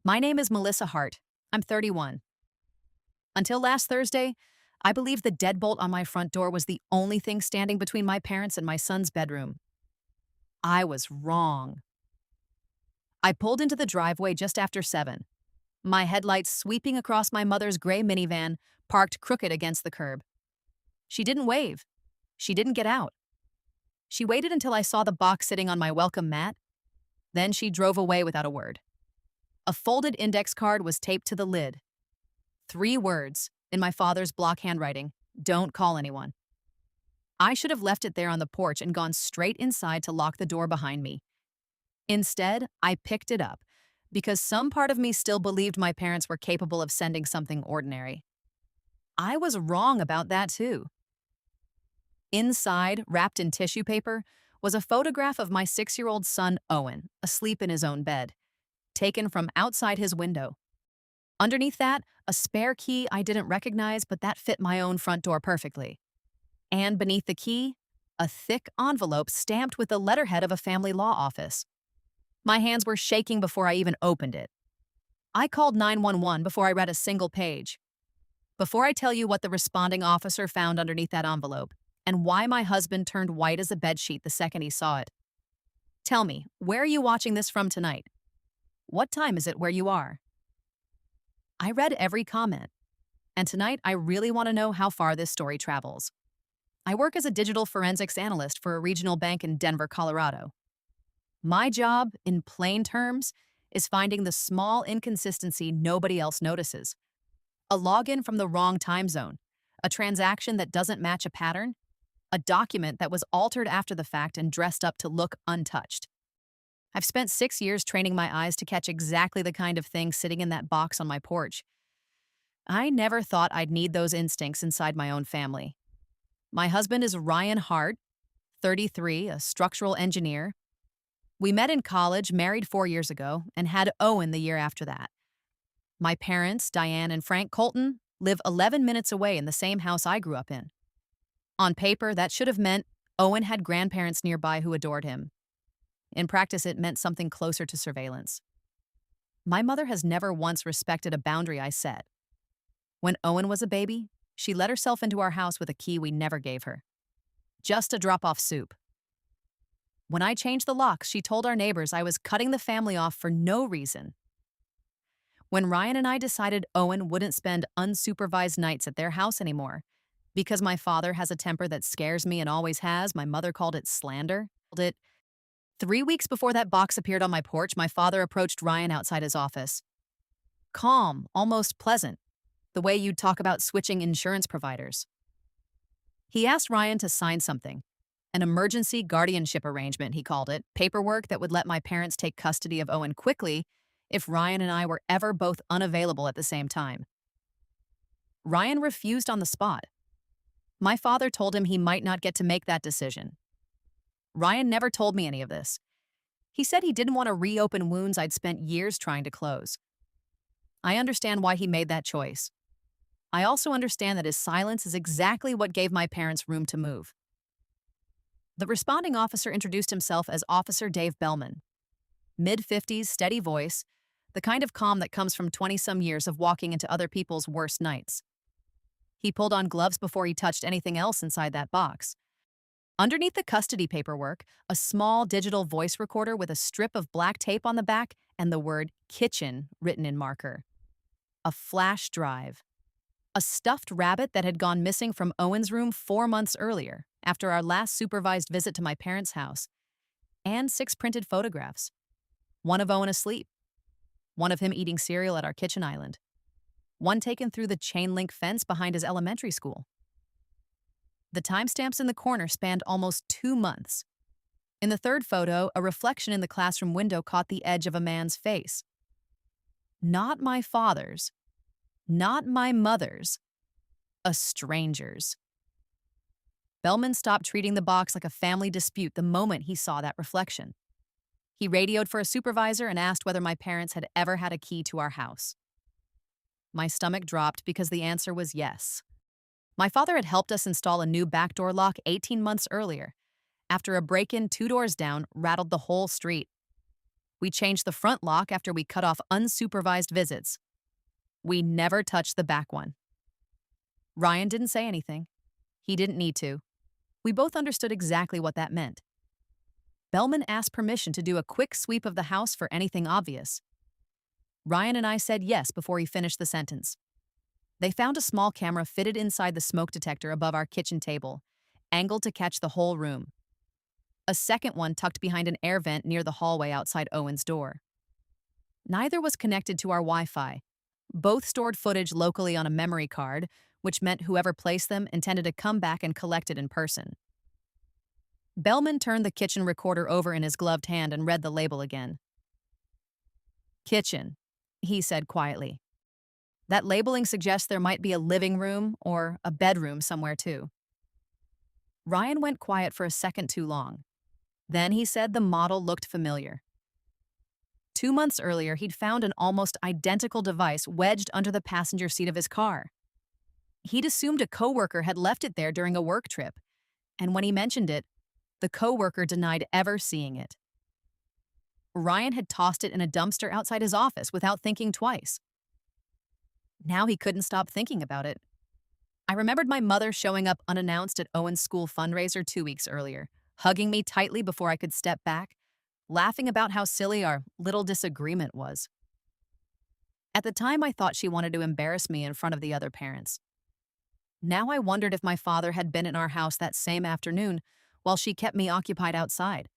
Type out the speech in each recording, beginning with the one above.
My name is Melissa Hart. I'm 31. Until last Thursday, I believed the deadbolt on my front door was the only thing standing between my parents and my son's bedroom. I was wrong. I pulled into the driveway just after 7, my headlights sweeping across my mother's gray minivan, parked crooked against the curb. She didn't wave. She didn't get out. She waited until I saw the box sitting on my welcome mat. Then she drove away without a word. A folded index card was taped to the lid. 3 words, in my father's block handwriting: "Don't call anyone." I should have left it there on the porch and gone straight inside to lock the door behind me. Instead, I picked it up because some part of me still believed my parents were capable of sending something ordinary. I was wrong about that too. Inside, wrapped in tissue paper, was a photograph of my 6-year-old son, Owen, asleep in his own bed, taken from outside his window. Underneath that, a spare key I didn't recognize, but that fit my own front door perfectly. And beneath the key, a thick envelope stamped with the letterhead of a family law office. My hands were shaking before I even opened it. I called 911 before I read a single page. Before I tell you what the responding officer found underneath that envelope, and why my husband turned white as a bedsheet the second he saw it, tell me, where are you watching this from tonight? What time is it where you are? I read every comment, and tonight I really want to know how far this story travels. I work as a digital forensics analyst for a regional bank in Denver, Colorado. My job, in plain terms, is finding the small inconsistency nobody else notices. A login from the wrong time zone, a transaction that doesn't match a pattern, a document that was altered after the fact and dressed up to look untouched. I've spent 6 years training my eyes to catch exactly the kind of thing sitting in that box on my porch. I never thought I'd need those instincts inside my own family. My husband is Ryan Hart, 33, a structural engineer. We met in college, married 4 years ago, and had Owen the year after that. My parents, Diane and Frank Colton, live 11 minutes away in the same house I grew up in. On paper, that should have meant Owen had grandparents nearby who adored him. In practice, it meant something closer to surveillance. My mother has never once respected a boundary I set. When Owen was a baby, she let herself into our house with a key we never gave her. Just to drop off soup. When I changed the locks, she told our neighbors I was cutting the family off for no reason. When Ryan and I decided Owen wouldn't spend unsupervised nights at their house anymore, because my father has a temper that scares me and always has, my mother called it slander. 3 weeks before that box appeared on my porch, my father approached Ryan outside his office. Calm, almost pleasant, the way you'd talk about switching insurance providers. He asked Ryan to sign something. An emergency guardianship arrangement, he called it, paperwork that would let my parents take custody of Owen quickly if Ryan and I were ever both unavailable at the same time. Ryan refused on the spot. My father told him he might not get to make that decision. Ryan never told me any of this. He said he didn't want to reopen wounds I'd spent years trying to close. I understand why he made that choice. I also understand that his silence is exactly what gave my parents room to move. The responding officer introduced himself as Officer Dave Bellman. Mid-50s, steady voice, the kind of calm that comes from 20-some years of walking into other people's worst nights. He pulled on gloves before he touched anything else inside that box. Underneath the custody paperwork, a small digital voice recorder with a strip of black tape on the back and the word kitchen written in marker. A flash drive. A stuffed rabbit that had gone missing from Owen's room 4 months earlier, after our last supervised visit to my parents' house. And 6 printed photographs. One of Owen asleep. One of him eating cereal at our kitchen island. One taken through the chain-link fence behind his elementary school. The timestamps in the corner spanned almost 2 months. In the third photo, a reflection in the classroom window caught the edge of a man's face. Not my father's. Not my mother's. A stranger's. Bellman stopped treating the box like a family dispute the moment he saw that reflection. He radioed for a supervisor and asked whether my parents had ever had a key to our house. My stomach dropped because the answer was yes. My father had helped us install a new backdoor lock 18 months earlier, after a break-in 2 doors down rattled the whole street. We changed the front lock after we cut off unsupervised visits. We never touched the back one. Ryan didn't say anything. He didn't need to. We both understood exactly what that meant. Bellman asked permission to do a quick sweep of the house for anything obvious. Ryan and I said yes before he finished the sentence. They found a small camera fitted inside the smoke detector above our kitchen table, angled to catch the whole room. A second one tucked behind an air vent near the hallway outside Owen's door. Neither was connected to our Wi-Fi. Both stored footage locally on a memory card, which meant whoever placed them intended to come back and collect it in person. Bellman turned the kitchen recorder over in his gloved hand and read the label again. Kitchen, he said quietly. That labeling suggests there might be a living room or a bedroom somewhere too. Ryan went quiet for a second too long. Then he said the model looked familiar. 2 months earlier, he'd found an almost identical device wedged under the passenger seat of his car. He'd assumed a coworker had left it there during a work trip, and when he mentioned it, the coworker denied ever seeing it. Ryan had tossed it in a dumpster outside his office without thinking twice. Now he couldn't stop thinking about it. I remembered my mother showing up unannounced at Owen's school fundraiser 2 weeks earlier, hugging me tightly before I could step back, laughing about how silly our little disagreement was. At the time, I thought she wanted to embarrass me in front of the other parents. Now I wondered if my father had been in our house that same afternoon while she kept me occupied outside.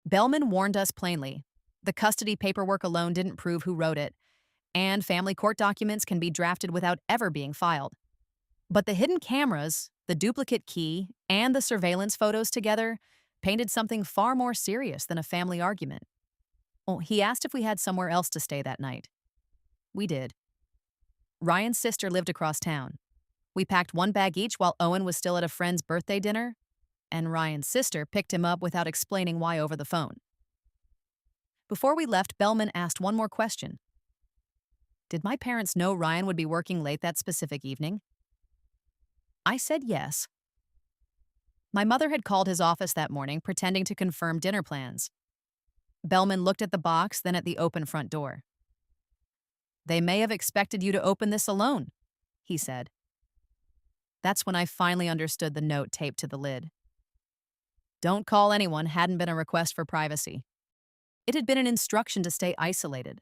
Bellman warned us plainly. The custody paperwork alone didn't prove who wrote it, and family court documents can be drafted without ever being filed. But the hidden cameras, the duplicate key, and the surveillance photos together painted something far more serious than a family argument. Well, he asked if we had somewhere else to stay that night. We did. Ryan's sister lived across town. We packed one bag each while Owen was still at a friend's birthday dinner, and Ryan's sister picked him up without explaining why over the phone. Before we left, Bellman asked one more question. Did my parents know Ryan would be working late that specific evening? I said yes. My mother had called his office that morning, pretending to confirm dinner plans. Bellman looked at the box, then at the open front door. They may have expected you to open this alone, he said. That's when I finally understood the note taped to the lid. Don't call anyone hadn't been a request for privacy. It had been an instruction to stay isolated.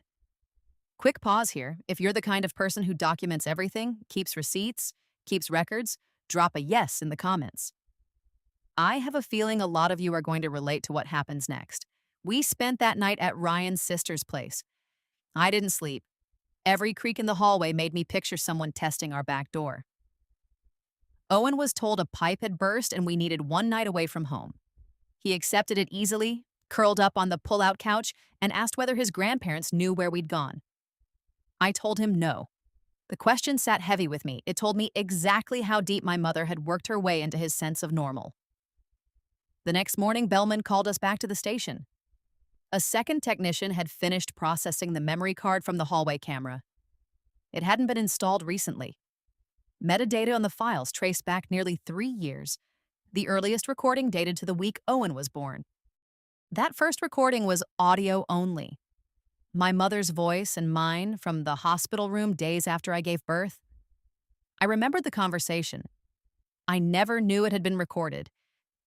Quick pause here. If you're the kind of person who documents everything, keeps receipts, keeps records, drop a yes in the comments. I have a feeling a lot of you are going to relate to what happens next. We spent that night at Ryan's sister's place. I didn't sleep. Every creak in the hallway made me picture someone testing our back door. Owen was told a pipe had burst and we needed one night away from home. He accepted it easily, curled up on the pull-out couch, and asked whether his grandparents knew where we'd gone. I told him no. The question sat heavy with me. It told me exactly how deep my mother had worked her way into his sense of normal. The next morning, Bellman called us back to the station. A second technician had finished processing the memory card from the hallway camera. It hadn't been installed recently. Metadata on the files traced back nearly 3 years. The earliest recording dated to the week Owen was born. That first recording was audio only. My mother's voice and mine from the hospital room days after I gave birth. I remembered the conversation. I never knew it had been recorded.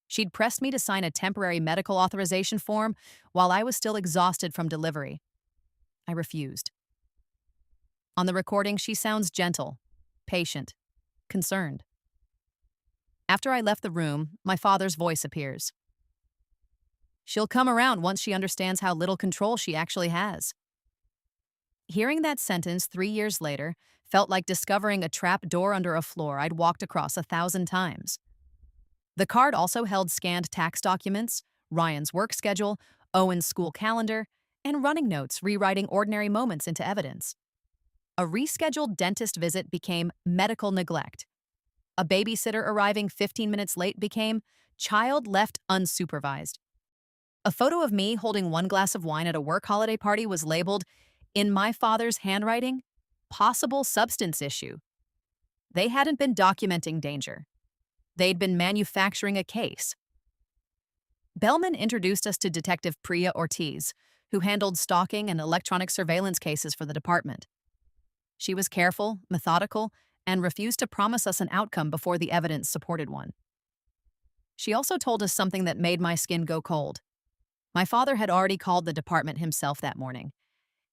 She'd pressed me to sign a temporary medical authorization form while I was still exhausted from delivery. I refused. On the recording, she sounds gentle, patient, concerned. After I left the room, my father's voice appears. She'll come around once she understands how little control she actually has. Hearing that sentence 3 years later felt like discovering a trap door under a floor I'd walked across 1,000 times. The card also held scanned tax documents, Ryan's work schedule, Owen's school calendar, and running notes rewriting ordinary moments into evidence. A rescheduled dentist visit became medical neglect. A babysitter arriving 15 minutes late became child left unsupervised. A photo of me holding one glass of wine at a work holiday party was labeled, in my father's handwriting, possible substance issue. They hadn't been documenting danger. They'd been manufacturing a case. Bellman introduced us to Detective Priya Ortiz, who handled stalking and electronic surveillance cases for the department. She was careful, methodical, and refused to promise us an outcome before the evidence supported one. She also told us something that made my skin go cold. My father had already called the department himself that morning.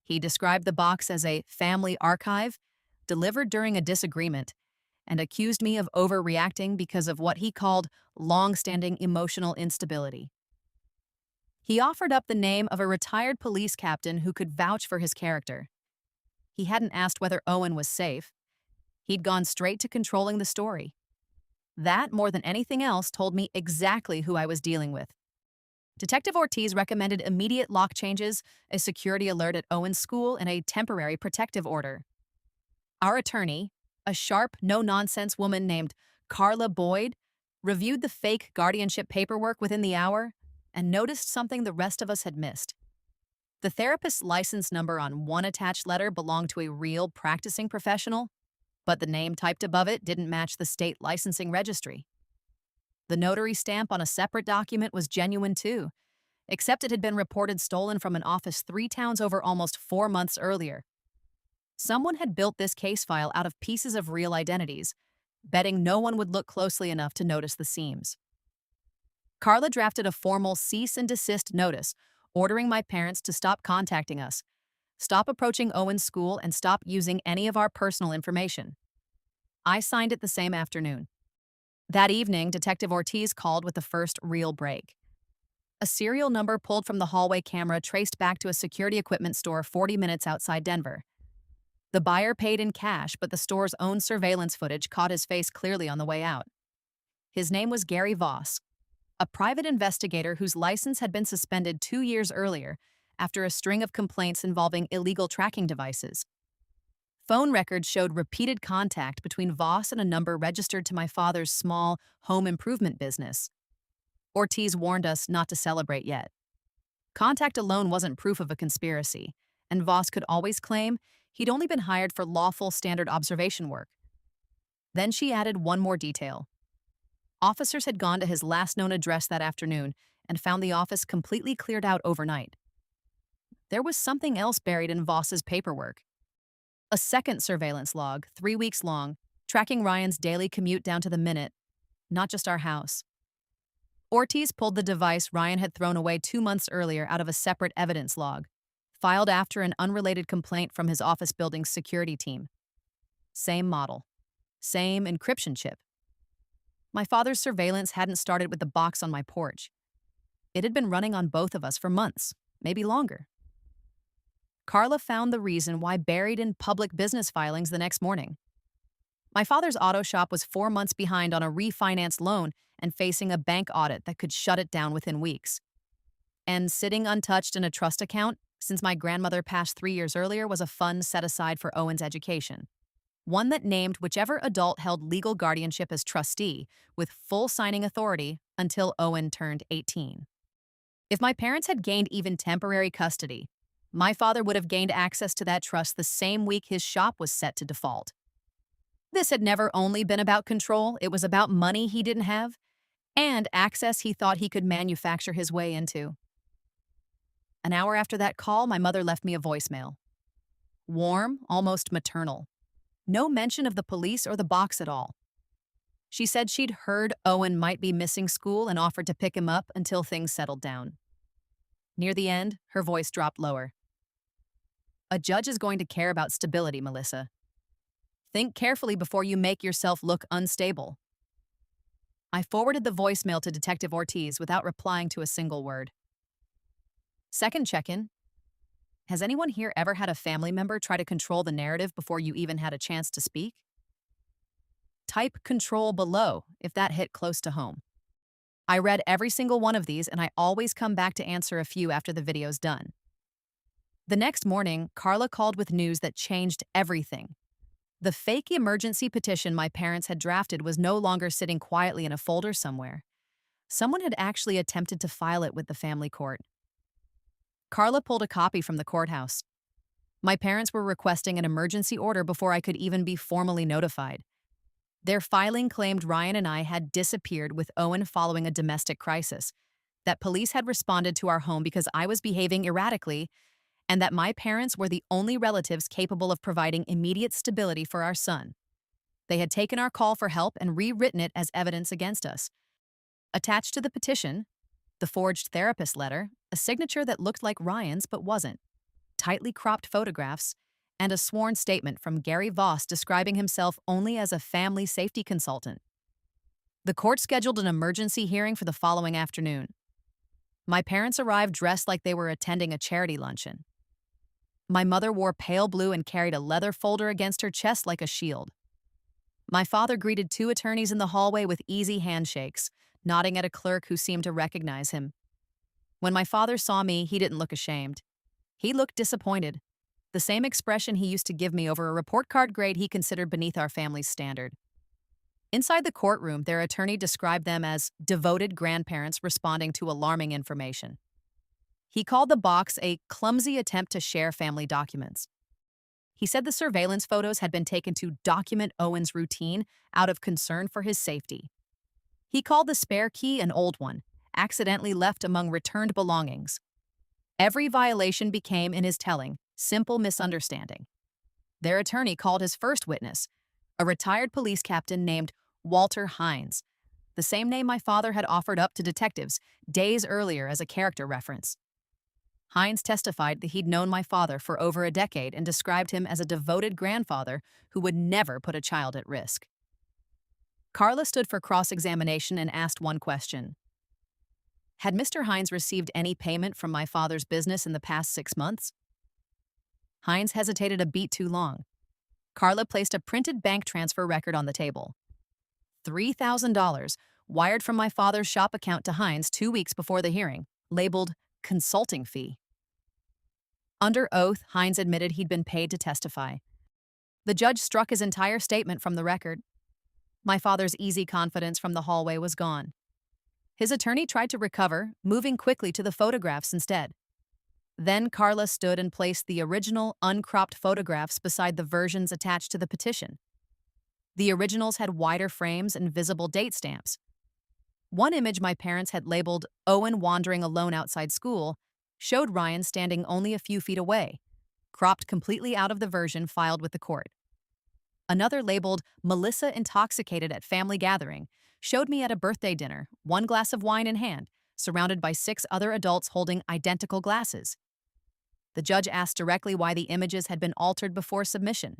He described the box as a family archive delivered during a disagreement and accused me of overreacting because of what he called long-standing emotional instability. He offered up the name of a retired police captain who could vouch for his character. He hadn't asked whether Owen was safe. He'd gone straight to controlling the story. That, more than anything else, told me exactly who I was dealing with. Detective Ortiz recommended immediate lock changes, a security alert at Owen's school, and a temporary protective order. Our attorney, a sharp, no-nonsense woman named Carla Boyd, reviewed the fake guardianship paperwork within the hour and noticed something the rest of us had missed. The therapist's license number on one attached letter belonged to a real practicing professional, but the name typed above it didn't match the state licensing registry. The notary stamp on a separate document was genuine too, except it had been reported stolen from an office 3 towns over almost 4 months earlier. Someone had built this case file out of pieces of real identities, betting no one would look closely enough to notice the seams. Carla drafted a formal cease and desist notice, ordering my parents to stop contacting us, stop approaching Owen's school, and stop using any of our personal information. I signed it the same afternoon. That evening, Detective Ortiz called with the first real break. A serial number pulled from the hallway camera traced back to a security equipment store 40 minutes outside Denver. The buyer paid in cash, but the store's own surveillance footage caught his face clearly on the way out. His name was Gary Voss, a private investigator whose license had been suspended 2 years earlier after a string of complaints involving illegal tracking devices. Phone records showed repeated contact between Voss and a number registered to my father's small home improvement business. Ortiz warned us not to celebrate yet. Contact alone wasn't proof of a conspiracy, and Voss could always claim he'd only been hired for lawful standard observation work. Then she added one more detail. Officers had gone to his last known address that afternoon and found the office completely cleared out overnight. There was something else buried in Voss's paperwork. A second surveillance log, 3 weeks long, tracking Ryan's daily commute down to the minute, not just our house. Ortiz pulled the device Ryan had thrown away 2 months earlier out of a separate evidence log, filed after an unrelated complaint from his office building's security team. Same model. Same encryption chip. My father's surveillance hadn't started with the box on my porch. It had been running on both of us for months, maybe longer. Carla found the reason why buried in public business filings the next morning. My father's auto shop was 4 months behind on a refinanced loan and facing a bank audit that could shut it down within weeks. And sitting untouched in a trust account, since my grandmother passed 3 years earlier, was a fund set aside for Owen's education. One that named whichever adult held legal guardianship as trustee, with full signing authority until Owen turned 18. If my parents had gained even temporary custody, my father would have gained access to that trust the same week his shop was set to default. This had never only been about control, it was about money he didn't have, and access he thought he could manufacture his way into. An hour after that call, my mother left me a voicemail. Warm, almost maternal. No mention of the police or the box at all. She said she'd heard Owen might be missing school and offered to pick him up until things settled down. Near the end, her voice dropped lower. A judge is going to care about stability, Melissa. Think carefully before you make yourself look unstable. I forwarded the voicemail to Detective Ortiz without replying to a single word. Second check-in. Has anyone here ever had a family member try to control the narrative before you even had a chance to speak? Type control below if that hit close to home. I read every single one of these, and I always come back to answer a few after the video's done. The next morning, Carla called with news that changed everything. The fake emergency petition my parents had drafted was no longer sitting quietly in a folder somewhere. Someone had actually attempted to file it with the family court. Carla pulled a copy from the courthouse. My parents were requesting an emergency order before I could even be formally notified. Their filing claimed Ryan and I had disappeared with Owen following a domestic crisis, that police had responded to our home because I was behaving erratically, and that my parents were the only relatives capable of providing immediate stability for our son. They had taken our call for help and rewritten it as evidence against us. Attached to the petition, the forged therapist letter, a signature that looked like Ryan's but wasn't, tightly cropped photographs, and a sworn statement from Gary Voss describing himself only as a family safety consultant. The court scheduled an emergency hearing for the following afternoon. My parents arrived dressed like they were attending a charity luncheon. My mother wore pale blue and carried a leather folder against her chest like a shield. My father greeted two attorneys in the hallway with easy handshakes, nodding at a clerk who seemed to recognize him. When my father saw me, he didn't look ashamed. He looked disappointed, the same expression he used to give me over a report card grade he considered beneath our family's standard. Inside the courtroom, their attorney described them as devoted grandparents responding to alarming information. He called the box a clumsy attempt to share family documents. He said the surveillance photos had been taken to document Owen's routine out of concern for his safety. He called the spare key an old one, accidentally left among returned belongings. Every violation became, in his telling, simple misunderstanding. Their attorney called his first witness, a retired police captain named Walter Hines, the same name my father had offered up to detectives days earlier as a character reference. Hines testified that he'd known my father for over a decade and described him as a devoted grandfather who would never put a child at risk. Carla stood for cross-examination and asked one question. Had Mr. Hines received any payment from my father's business in the past 6 months? Hines hesitated a beat too long. Carla placed a printed bank transfer record on the table. $3,000 wired from my father's shop account to Hines 2 weeks before the hearing, labeled consulting fee. Under oath, Hines admitted he'd been paid to testify. The judge struck his entire statement from the record. My father's easy confidence from the hallway was gone. His attorney tried to recover, moving quickly to the photographs instead. Then Carla stood and placed the original, uncropped photographs beside the versions attached to the petition. The originals had wider frames and visible date stamps. One image my parents had labeled Owen wandering alone outside school showed Ryan standing only a few feet away, cropped completely out of the version filed with the court. Another labeled Melissa intoxicated at family gathering showed me at a birthday dinner, one glass of wine in hand, surrounded by 6 other adults holding identical glasses. The judge asked directly why the images had been altered before submission.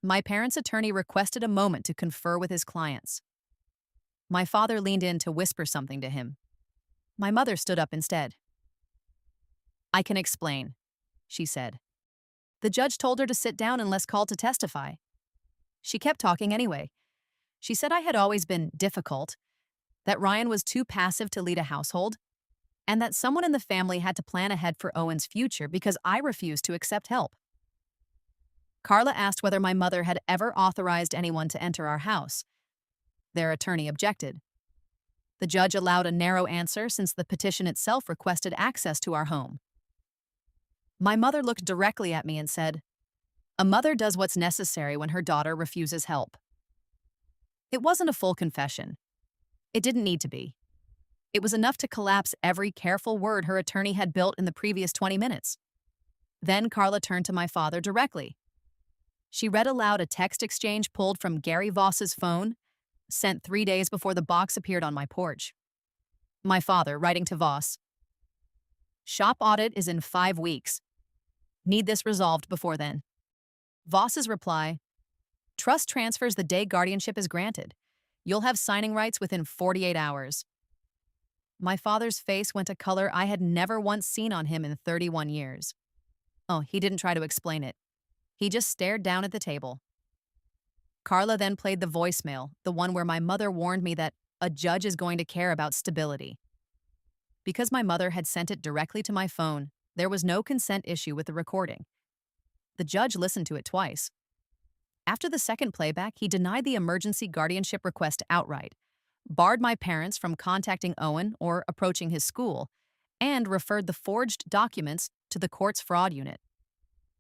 My parents' attorney requested a moment to confer with his clients. My father leaned in to whisper something to him. My mother stood up instead. I can explain, she said. The judge told her to sit down unless called to testify. She kept talking anyway. She said I had always been difficult, that Ryan was too passive to lead a household, and that someone in the family had to plan ahead for Owen's future because I refused to accept help. Carla asked whether my mother had ever authorized anyone to enter our house. Their attorney objected. The judge allowed a narrow answer since the petition itself requested access to our home. My mother looked directly at me and said, "A mother does what's necessary when her daughter refuses help." It wasn't a full confession. It didn't need to be. It was enough to collapse every careful word her attorney had built in the previous 20 minutes. Then Carla turned to my father directly. She read aloud a text exchange pulled from Gary Voss's phone, sent 3 days before the box appeared on my porch. My father, writing to Voss, "Shop audit is in 5 weeks. Need this resolved before then." Voss's reply, "Trust transfers the day guardianship is granted. You'll have signing rights within 48 hours. My father's face went a color I had never once seen on him in 31 years. Oh, he didn't try to explain it. He just stared down at the table. Carla then played the voicemail, the one where my mother warned me that a judge is going to care about stability. Because my mother had sent it directly to my phone, there was no consent issue with the recording. The judge listened to it twice. After the second playback, he denied the emergency guardianship request outright, barred my parents from contacting Owen or approaching his school, and referred the forged documents to the court's fraud unit.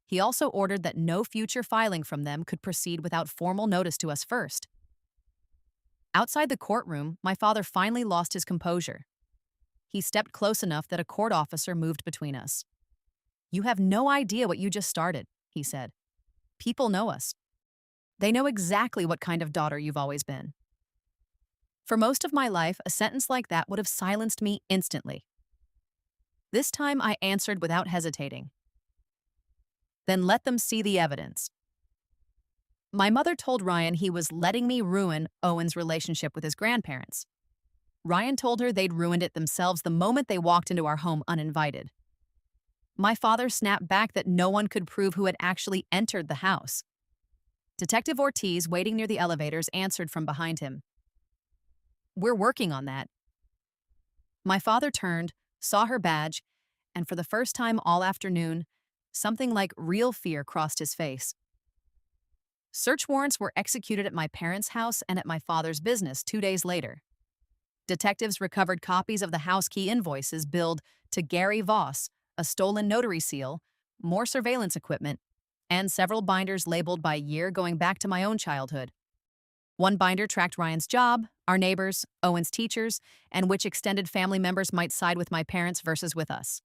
He also ordered that no future filing from them could proceed without formal notice to us first. Outside the courtroom, my father finally lost his composure. He stepped close enough that a court officer moved between us. "You have no idea what you just started," he said. "People know us. They know exactly what kind of daughter you've always been." For most of my life, a sentence like that would have silenced me instantly. This time I answered without hesitating. "Then let them see the evidence." My mother told Ryan he was letting me ruin Owen's relationship with his grandparents. Ryan told her they'd ruined it themselves the moment they walked into our home uninvited. My father snapped back that no one could prove who had actually entered the house. Detective Ortiz, waiting near the elevators, answered from behind him. "We're working on that." My father turned, saw her badge, and for the first time all afternoon, something like real fear crossed his face. Search warrants were executed at my parents' house and at my father's business 2 days later. Detectives recovered copies of the house key invoices billed to Gary Voss, a stolen notary seal, more surveillance equipment, and several binders labeled by year going back to my own childhood. One binder tracked Ryan's job, our neighbors, Owen's teachers, and which extended family members might side with my parents versus with us.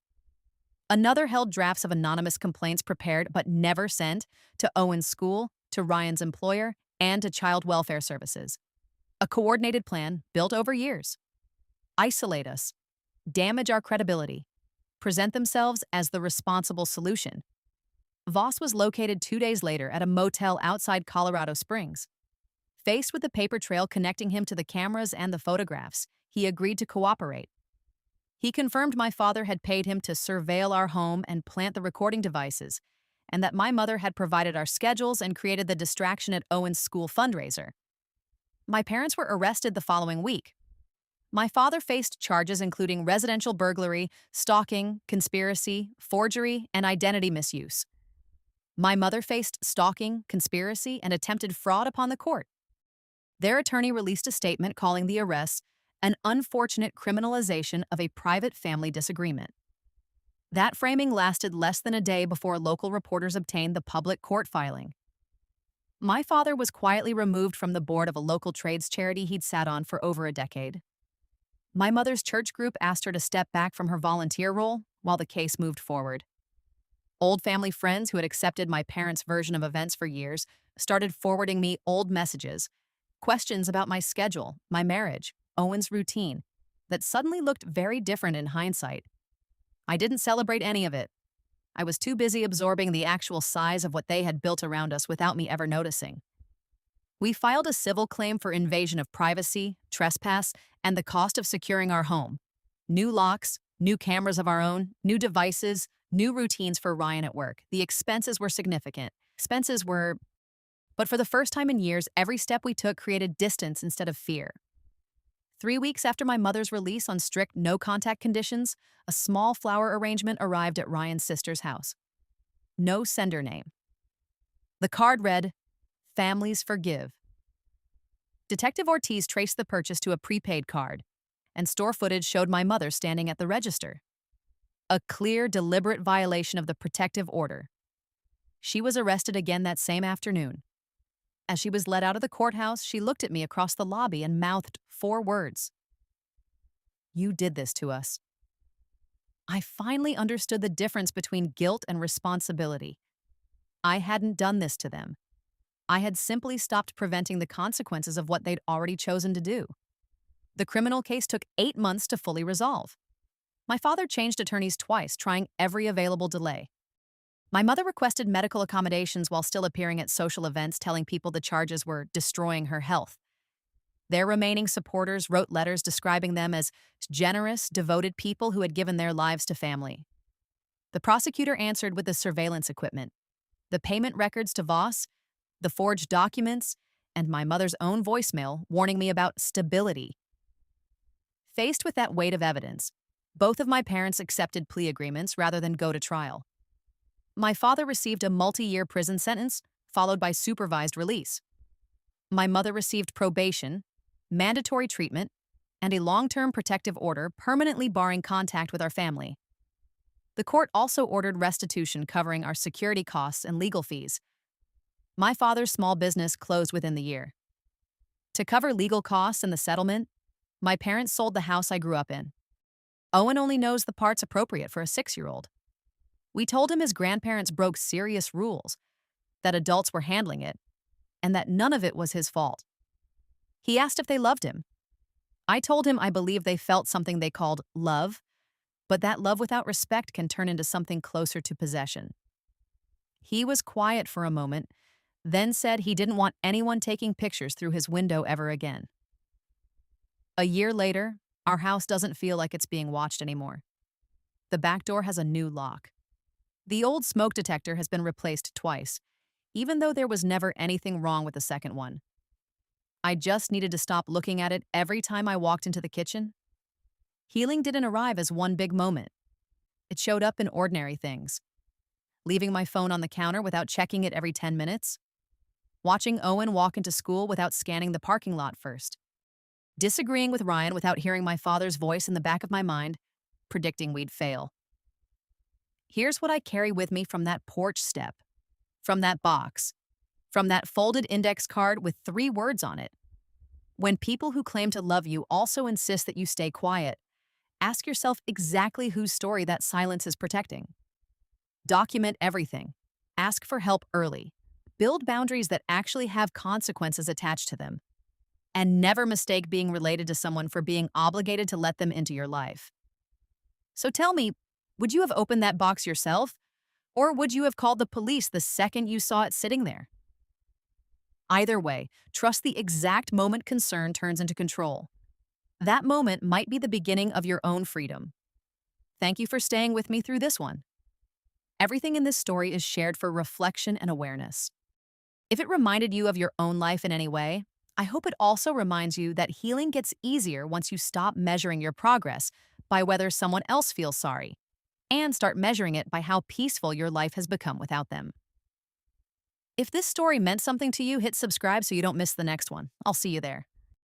Another held drafts of anonymous complaints prepared but never sent to Owen's school, to Ryan's employer, and to child welfare services. A coordinated plan built over years. Isolate us, damage our credibility, present themselves as the responsible solution. Voss was located 2 days later at a motel outside Colorado Springs. Faced with the paper trail connecting him to the cameras and the photographs, he agreed to cooperate. He confirmed my father had paid him to surveil our home and plant the recording devices, and that my mother had provided our schedules and created the distraction at Owen's school fundraiser. My parents were arrested the following week. My father faced charges including residential burglary, stalking, conspiracy, forgery, and identity misuse. My mother faced stalking, conspiracy, and attempted fraud upon the court. Their attorney released a statement calling the arrests an unfortunate criminalization of a private family disagreement. That framing lasted less than a day before local reporters obtained the public court filing. My father was quietly removed from the board of a local trades charity he'd sat on for over a decade. My mother's church group asked her to step back from her volunteer role while the case moved forward. Old family friends who had accepted my parents' version of events for years started forwarding me old messages, questions about my schedule, my marriage, Owen's routine, that suddenly looked very different in hindsight. I didn't celebrate any of it. I was too busy absorbing the actual size of what they had built around us without me ever noticing. We filed a civil claim for invasion of privacy, trespass, and the cost of securing our home. New locks, new cameras of our own, new devices, new routines for Ryan at work. The expenses were significant. But for the first time in years, every step we took created distance instead of fear. 3 weeks after my mother's release on strict no-contact conditions, a small flower arrangement arrived at Ryan's sister's house. No sender name. The card read, "Families Forgive." Detective Ortiz traced the purchase to a prepaid card, and store footage showed my mother standing at the register. A clear, deliberate violation of the protective order. She was arrested again that same afternoon. As she was led out of the courthouse, she looked at me across the lobby and mouthed 4 words. "You did this to us." I finally understood the difference between guilt and responsibility. I hadn't done this to them. I had simply stopped preventing the consequences of what they'd already chosen to do. The criminal case took 8 months to fully resolve. My father changed attorneys twice, trying every available delay. My mother requested medical accommodations while still appearing at social events, telling people the charges were destroying her health. Their remaining supporters wrote letters describing them as generous, devoted people who had given their lives to family. The prosecutor answered with the surveillance equipment, the payment records to Voss, the forged documents, and my mother's own voicemail warning me about stability. Faced with that weight of evidence, both of my parents accepted plea agreements rather than go to trial. My father received a multi-year prison sentence, followed by supervised release. My mother received probation, mandatory treatment, and a long-term protective order permanently barring contact with our family. The court also ordered restitution covering our security costs and legal fees. My father's small business closed within the year. To cover legal costs and the settlement, my parents sold the house I grew up in. Owen only knows the parts appropriate for a 6-year-old. We told him his grandparents broke serious rules, that adults were handling it, and that none of it was his fault. He asked if they loved him. I told him I believe they felt something they called love, but that love without respect can turn into something closer to possession. He was quiet for a moment, then said he didn't want anyone taking pictures through his window ever again. A year later, our house doesn't feel like it's being watched anymore. The back door has a new lock. The old smoke detector has been replaced twice, even though there was never anything wrong with the second one. I just needed to stop looking at it every time I walked into the kitchen. Healing didn't arrive as one big moment. It showed up in ordinary things. Leaving my phone on the counter without checking it every 10 minutes. Watching Owen walk into school without scanning the parking lot first. Disagreeing with Ryan without hearing my father's voice in the back of my mind, predicting we'd fail. Here's what I carry with me from that porch step, from that box, from that folded index card with 3 words on it. When people who claim to love you also insist that you stay quiet, ask yourself exactly whose story that silence is protecting. Document everything. Ask for help early. Build boundaries that actually have consequences attached to them. And never mistake being related to someone for being obligated to let them into your life. So tell me, would you have opened that box yourself? Or would you have called the police the second you saw it sitting there? Either way, trust the exact moment concern turns into control. That moment might be the beginning of your own freedom. Thank you for staying with me through this one. Everything in this story is shared for reflection and awareness. If it reminded you of your own life in any way, I hope it also reminds you that healing gets easier once you stop measuring your progress by whether someone else feels sorry, and start measuring it by how peaceful your life has become without them. If this story meant something to you, hit subscribe so you don't miss the next one. I'll see you there.